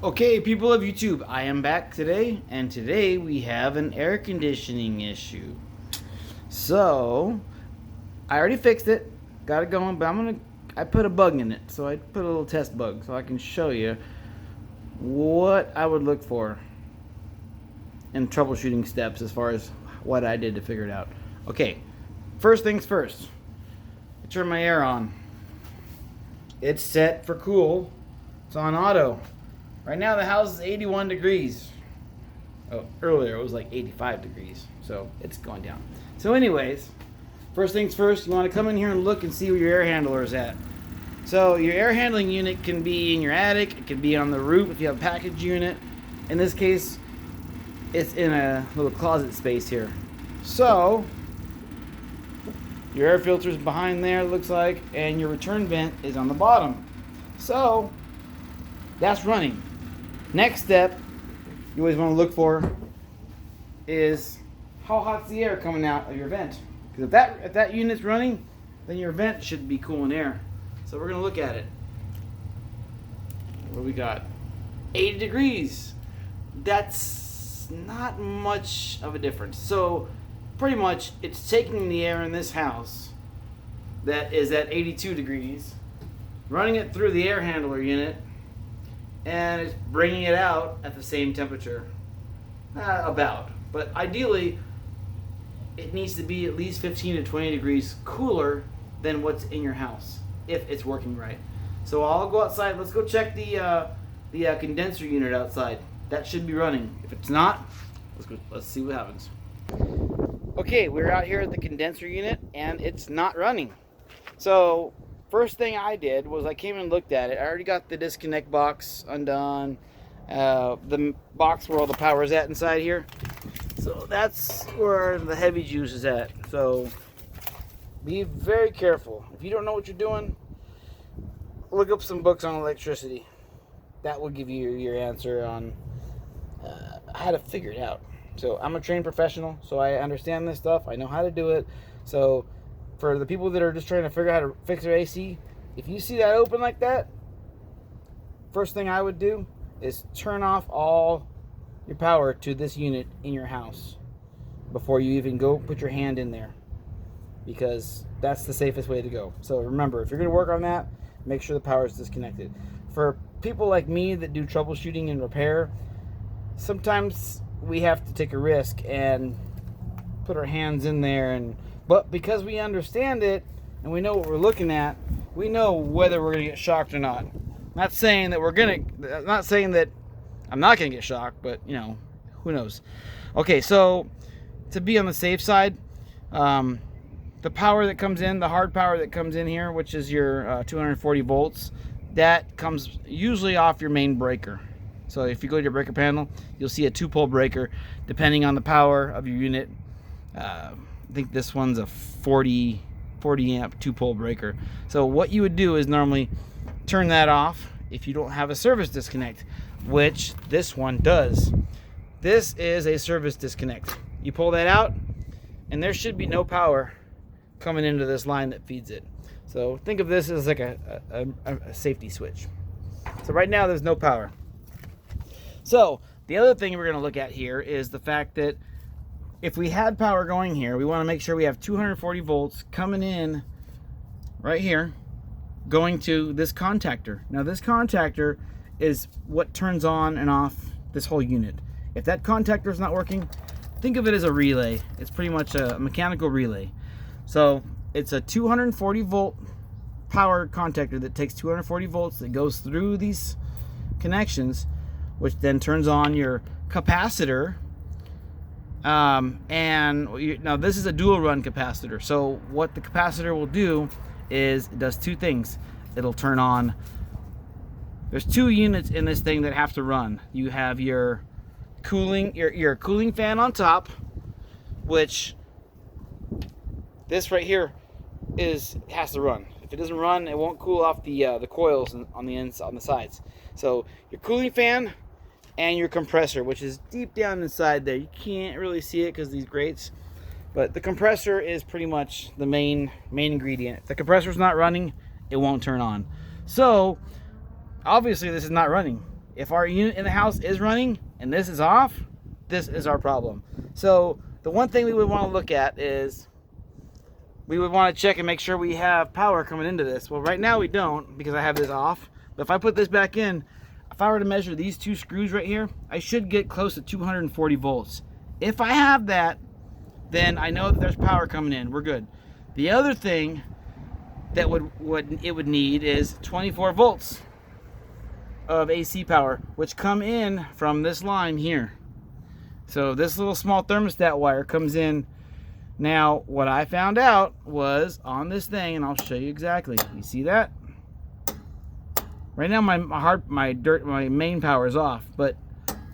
Okay, people of YouTube, I am back today, and today we have an air conditioning issue. So, I already fixed it, got it going, but I put a bug in it. So I put a little test bug so I can show you what I would look for in troubleshooting steps as far as what I did to figure it out. Okay, first things first, I turn my air on. It's set for cool, it's on auto. Right now the house is 81 degrees. Oh, earlier it was like 85 degrees, so it's going down. So anyways, first things first, you want to come in here and look and see where your air handler is at. So your air handling unit can be in your attic, it can be on the roof if you have a package unit. In this case, it's in a little closet space here. So your air filter is behind there, it looks like, and your return vent is on the bottom. So that's running. Next step you always want to look for is how hot's the air coming out of your vent. Because if that unit's running, then your vent should be cooling air. So we're going to look at it. What do we got? 80 degrees. That's not much of a difference. So pretty much it's taking the air in this house that is at 82 degrees, running it through the air handler unit, and it's bringing it out at the same temperature. But ideally, it needs to be at least 15 to 20 degrees cooler than what's in your house, if it's working right. So I'll go outside. Let's go check the condenser unit outside. That should be running. If it's not, let's see what happens. Okay, we're out here at the condenser unit, and it's not running. So first thing I did was I came and looked at it. I already got the disconnect box undone, the box where all the power is at inside here. So that's where the heavy juice is at. So be very careful. If you don't know what you're doing, look up some books on electricity. That will give you your answer on how to figure it out. So I'm a trained professional, so I understand this stuff. I know how to do it. So for the people that are just trying to figure out how to fix their AC, if you see that open like that, first thing I would do is turn off all your power to this unit in your house before you even go put your hand in there, because that's the safest way to go. So remember, if you're going to work on that, make sure the power is disconnected. For people like me that do troubleshooting and repair, sometimes we have to take a risk and put our hands in there, but because we understand it and we know what we're looking at, we know whether we're going to get shocked or not. Not saying that I'm not going to get shocked, but who knows. Okay, so to be on the safe side, the power that comes in, the hard power that comes in here, which is your 240 volts, that comes usually off your main breaker. So if you go to your breaker panel, you'll see a 2-pole breaker depending on the power of your unit. I think this one's a 40 amp 2-pole breaker. So what you would do is normally turn that off if you don't have a service disconnect, which this one does. This is a service disconnect. You pull that out and there should be no power coming into this line that feeds it. So think of this as like a safety switch. So right now there's no power. So the other thing we're going to look at here is the fact that if we had power going here, we want to make sure we have 240 volts coming in right here, going to this contactor. Now this contactor is what turns on and off this whole unit. If that contactor is not working, think of it as a relay. It's pretty much a mechanical relay. So it's a 240 volt power contactor that takes 240 volts that goes through these connections, which then turns on your capacitor. Now this is a dual run capacitor. So what the capacitor will do is it does two things. It'll turn on, there's two units in this thing that have to run. You have your cooling, your cooling fan on top, which this right here has to run. If it doesn't run, it won't cool off the coils on the sides. So your cooling fan and your compressor, which is deep down inside there. You can't really see it because these grates, but the compressor is pretty much the main ingredient. If the compressor's not running, it won't turn on. So obviously this is not running. If our unit in the house is running and this is off, this is our problem. So the one thing we would want to look at is we would want to check and make sure we have power coming into this. Well, right now we don't because I have this off. But if I put this back in, if I were to measure these two screws right here, I should get close to 240 volts. If I have that, then I know that there's power coming in. We're good. The other thing that it would need is 24 volts of AC power, which come in from this line here. So this little small thermostat wire comes in. Now, what I found out was on this thing, and I'll show you exactly. You see that? Right now, my main power is off, but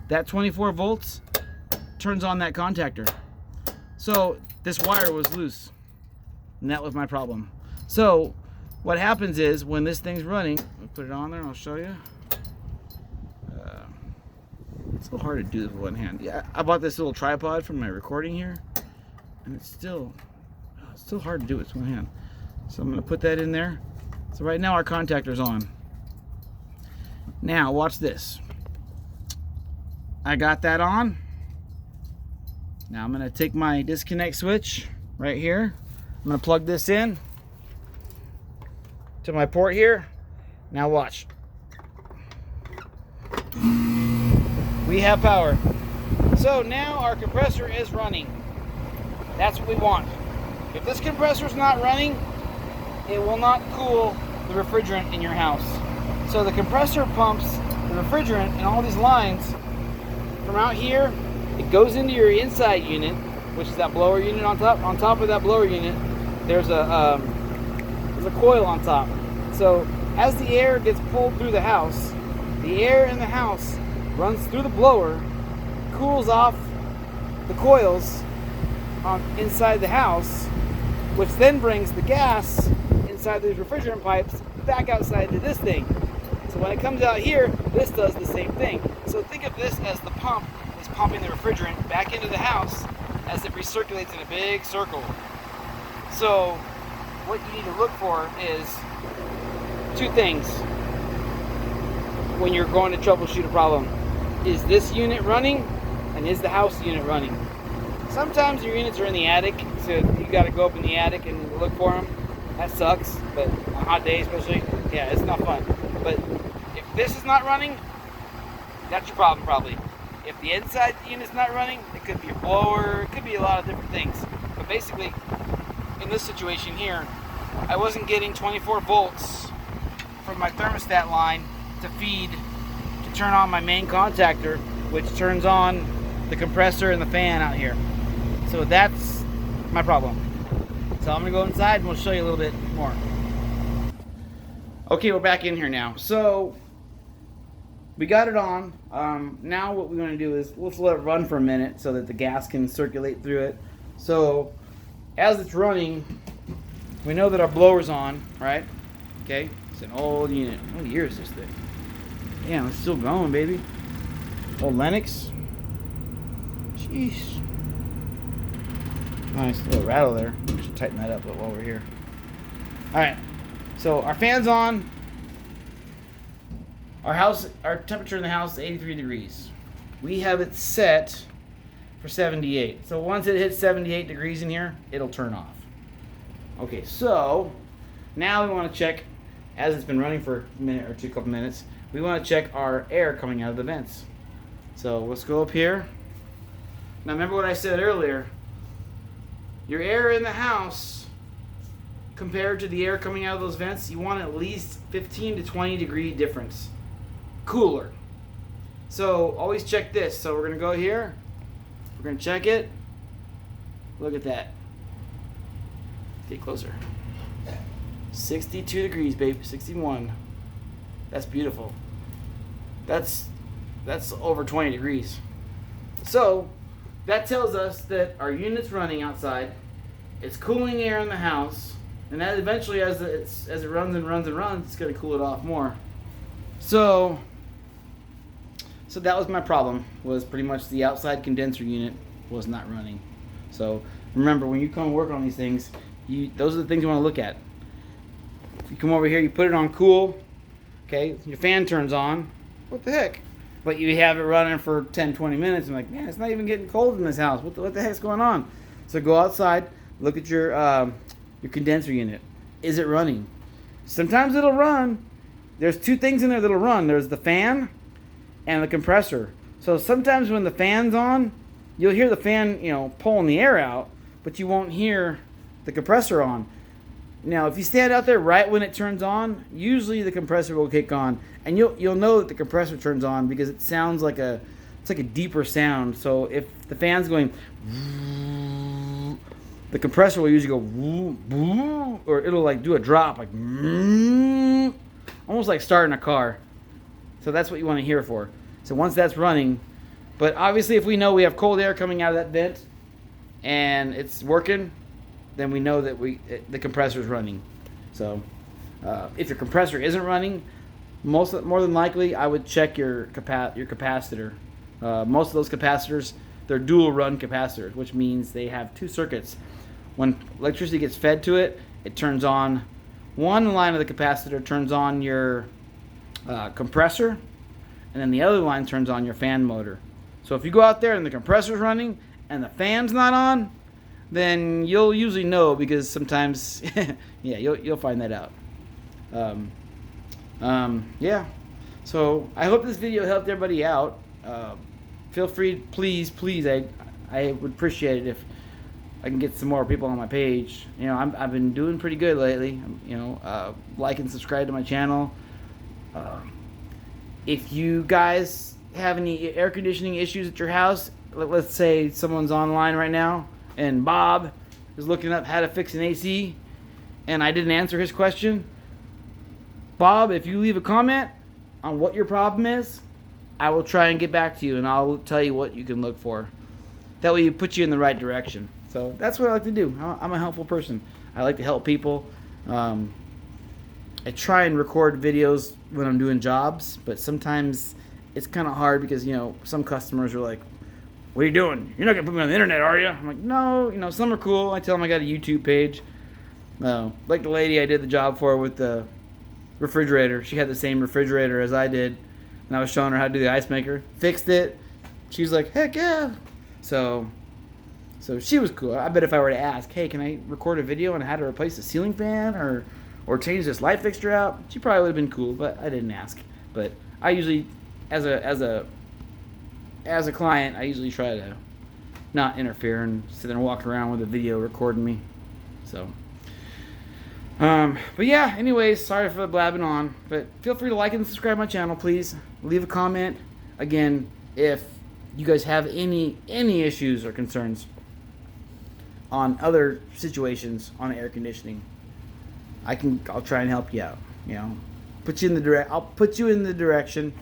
that 24 volts turns on that contactor. So this wire was loose, and that was my problem. So what happens is when this thing's running, I'll put it on there and I'll show you. It's so hard to do this with one hand. Yeah, I bought this little tripod for my recording here, and it's still hard to do it with one hand. So I'm going to put that in there. So right now our contactor's on. Now watch this. I got that on. Now I'm going to take my disconnect switch right here. I'm going to plug this in to my port here. Now watch. We have power. So now our compressor is running. That's what we want. If this compressor is not running, it will not cool the refrigerant in your house. So the compressor pumps the refrigerant in all these lines from out here. It goes into your inside unit, which is that blower unit on top. On top of that blower unit, there's a coil on top. So as the air gets pulled through the house, the air in the house runs through the blower, cools off the coils inside the house, which then brings the gas inside these refrigerant pipes back outside to this thing. So when it comes out here, this does the same thing. So think of this as the pump is pumping the refrigerant back into the house as it recirculates in a big circle. So what you need to look for is two things when you're going to troubleshoot a problem. Is this unit running, and is the house unit running? Sometimes your units are in the attic, so you got to go up in the attic and look for them. That sucks, but on a hot day especially, yeah, it's not fun. But if this is not running, that's your problem probably. If the inside unit's not running, it could be a blower, it could be a lot of different things. But basically, in this situation here, I wasn't getting 24 volts from my thermostat line to feed, to turn on my main contactor, which turns on the compressor and the fan out here. So that's my problem. So I'm gonna go inside and we'll show you a little bit more. Okay, we're back in here now. So we got it on. Now what we're gonna do is let's let it run for a minute so that the gas can circulate through it. So as it's running, we know that our blower's on, right? Okay, it's an old unit. What year is this thing? Damn, it's still going, baby. Old Lennox. Jeez. Nice little rattle there. We should tighten that up while we're here. Alright, so our fan's on. Our temperature in the house is 83 degrees. We have it set for 78. So once it hits 78 degrees in here, it'll turn off. Okay, so now we want to check, as it's been running for a minute or two, couple minutes, we want to check our air coming out of the vents. So let's go up here. Now remember what I said earlier. Your air in the house compared to the air coming out of those vents, you want at least 15 to 20 degree difference. Cooler. So always check this. So we're going to go here. We're going to check it. Look at that. Get closer. 62 degrees, babe. 61. That's beautiful. That's over 20 degrees. So that tells us that our unit's running outside. It's cooling air in the house, and that eventually, as it runs and runs and runs, it's going to cool it off more. So that was my problem. Was pretty much the outside condenser unit was not running. So remember, when you come work on these things, those are the things you want to look at. If you come over here, you put it on cool. Okay, your fan turns on. What the heck? but you have it running for 10-20 minutes. I'm like, man, it's not even getting cold in this house. What the heck's going on? So go outside, look at your condenser unit. Is it running? Sometimes it'll run. There's two things in there that'll run. There's the fan and the compressor. So sometimes when the fan's on, you'll hear the fan, pulling the air out, but you won't hear the compressor on. Now, if you stand out there right when it turns on, usually the compressor will kick on, and you'll know that the compressor turns on because it sounds like a deeper sound. So if the fan's going, the compressor will usually go, or it'll like do a drop, like almost like starting a car. So that's what you want to hear for. So once that's running, but obviously if we know we have cold air coming out of that vent and it's working, then we know that the compressor is running. So if your compressor isn't running, more than likely I would check your capacitor. Most of those capacitors, they're dual run capacitors, which means they have two circuits. When electricity gets fed to it, it turns on one line of the capacitor, turns on your compressor, and then the other line turns on your fan motor. So if you go out there and the compressor's running and the fan's not on, then you'll usually know, because sometimes, yeah, you'll find that out. Yeah. So I hope this video helped everybody out. Feel free, please, I would appreciate it if I can get some more people on my page. I've been doing pretty good lately. Like and subscribe to my channel. If you guys have any air conditioning issues at your house, let's say someone's online right now and Bob is looking up how to fix an AC and I didn't answer his question. Bob, if you leave a comment on what your problem is, I will try and get back to you and I'll tell you what you can look for. That way you put you in the right direction. So that's what I like to do. I'm a helpful person. I like to help people. I try and record videos when I'm doing jobs, but sometimes it's kind of hard because, some customers are like, what are you doing? You're not going to put me on the internet, are you? I'm like, no, some are cool. I tell them I got a YouTube page. Like the lady I did the job for with the refrigerator. She had the same refrigerator as I did, and I was showing her how to do the ice maker. Fixed it. She was like, heck yeah. So she was cool. I bet if I were to ask, hey, can I record a video on how to replace the ceiling fan or change this light fixture out, she probably would have been cool, but I didn't ask. But I usually, as a client, I usually try to not interfere and sit there and walk around with a video recording me. So, but yeah, anyways, sorry for blabbing on, but feel free to like and subscribe my channel, please. Leave a comment. Again, if you guys have any issues or concerns on other situations on air conditioning, I'll try and help you out. I'll put you in the direction,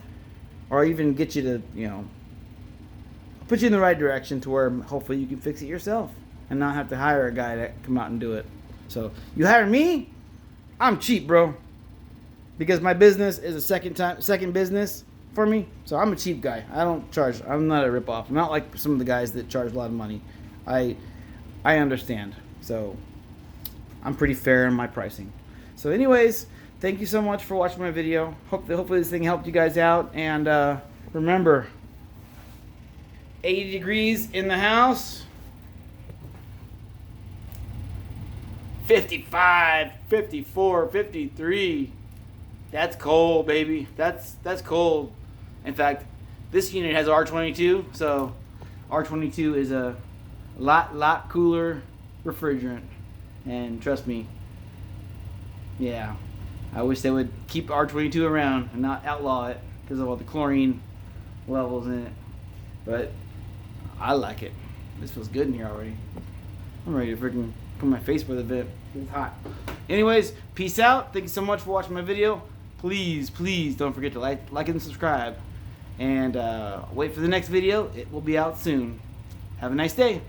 or even get you to, put you in the right direction to where hopefully you can fix it yourself and not have to hire a guy to come out and do it. So you hire me, I'm cheap, bro, because my business is a second business for me. So I'm a cheap guy. I don't charge. I'm not a ripoff. I'm not like some of the guys that charge a lot of money. I understand. So I'm pretty fair in my pricing. So anyways, thank you so much for watching my video. Hopefully this thing helped you guys out. And remember, 80 degrees in the house, 55, 54, 53. That's cold, baby. That's cold. In fact, this unit has R22, so R22 is a lot cooler refrigerant. And trust me, yeah, I wish they would keep R22 around and not outlaw it because of all the chlorine levels in it. But I like it. This feels good in here already. I'm ready to freaking put my face with a bit. It's hot. Anyways, peace out. Thank you so much for watching my video. Please don't forget to like and subscribe. And wait for the next video. It will be out soon. Have a nice day.